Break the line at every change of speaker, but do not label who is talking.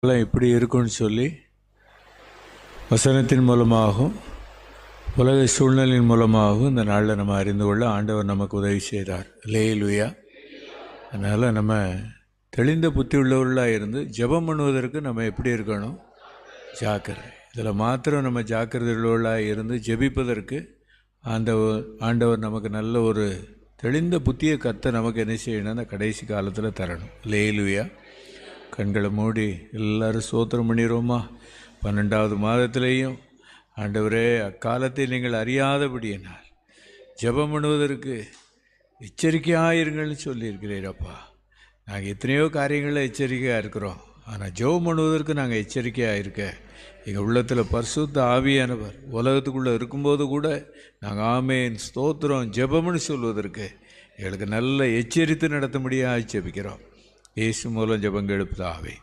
இப்படி இருக்குன்னு சொல்லி வசனத்தின் மூலமாகவும் உலக சூழ்நிலையின் மூலமாகவும் இந்த நாளில் நம்ம அறிந்து கொள்ள ஆண்டவர் நமக்கு உதவி செய்தார். அல்லேலூயா. அதனால் நம்ம தெளிந்த புத்தி உள்ளவர்களாக இருந்து ஜெபம் பண்ணுவதற்கு நம்ம எப்படி இருக்கணும்? ஜாக்கிரதை. இதில் மாத்திரம் நம்ம ஜாக்கிரதை உள்ளவர்களாக இருந்து ஜெபிப்பதற்கு ஆண்டவர் நமக்கு நல்ல ஒரு தெளிந்த புத்தியை நமக்கு என்ன செய்யணும்? அந்த கடைசி காலத்தில் தரணும். அல்லேலூயா. கண்களை மூடி எல்லோரும் ஸ்தோத்திரம் பண்ணிடுவோமா? 12வது மாதத்திலேயும் ஆண்டவரே, அக்காலத்தை நீங்கள் அறியாதபடியினால் ஜெபம் பண்ணுவதற்கு எச்சரிக்கையாயிருங்கள்னு சொல்லியிருக்கிறீரப்பா. நாங்கள் எத்தனையோ காரியங்களில் எச்சரிக்கையாக இருக்கிறோம். ஆனால் ஜெபம் பண்ணுவதற்கு நாங்கள் எச்சரிக்கையாக இருக்க எங்கள் உள்ளத்தில் பரிசுத்த ஆவியானவர் உலகத்துக்குள்ளே இருக்கும்போது கூட நாங்கள் ஆமேன் ஸ்தோத்திரம் ஜெபம்னு சொல்வதற்கு எங்களுக்கு நல்ல எச்சரித்து நடத்த முடியாது ஜெபிக்கிறோம். இயேசு மூலம் ஜெபங்கள் எழுப்புதாவே.